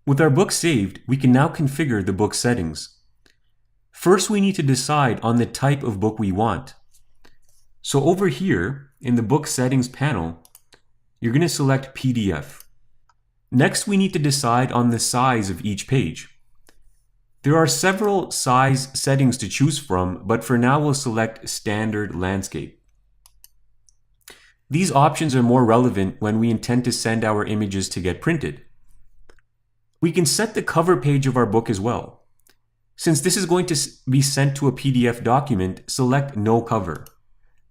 With our book saved, we can now configure the book settings. First, we need to decide on the type of book we want. So over here, in the book settings panel, you're going to select PDF. Next, we need to decide on the size of each page. There are several size settings to choose from, but for now we'll select Standard Landscape. These options are more relevant when we intend to send our images to get printed. We can set the cover page of our book as well. Since this is going to be sent to a PDF document, select No Cover.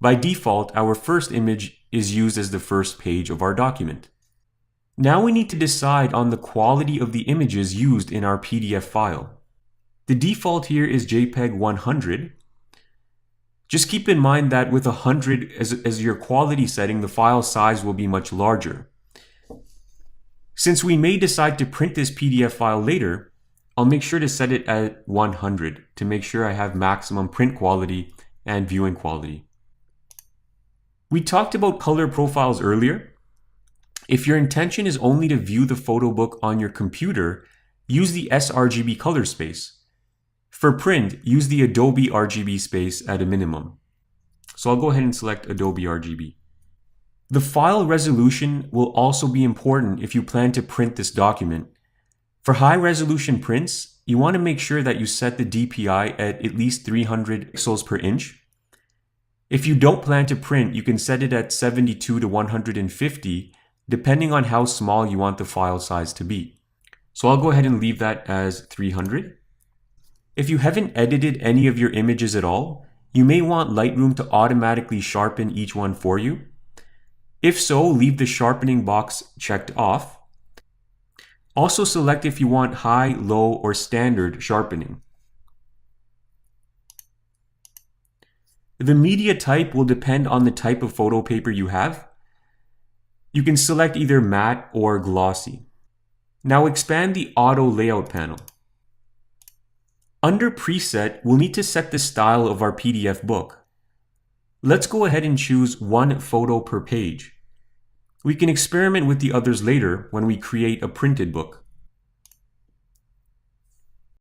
By default, our first image is used as the first page of our document. Now we need to decide on the quality of the images used in our PDF file. The default here is JPEG 100. Just keep in mind that with 100 as your quality setting, the file size will be much larger. Since we may decide to print this PDF file later, I'll make sure to set it at 100 to make sure I have maximum print quality and viewing quality. We talked about color profiles earlier. If your intention is only to view the photo book on your computer, use the sRGB color space. For print, use the Adobe RGB space at a minimum. So I'll go ahead and select Adobe RGB. The file resolution will also be important if you plan to print this document. For high resolution prints, you want to make sure that you set the DPI at least 300 pixels per inch. If you don't plan to print, you can set it at 72 to 150, depending on how small you want the file size to be. So I'll go ahead and leave that as 300. If you haven't edited any of your images at all, you may want Lightroom to automatically sharpen each one for you. If so, leave the sharpening box checked off. Also select if you want high, low, or standard sharpening. The media type will depend on the type of photo paper you have. You can select either matte or glossy. Now expand the Auto Layout panel. Under Preset, we'll need to set the style of our PDF book. Let's go ahead and choose one photo per page. We can experiment with the others later when we create a printed book.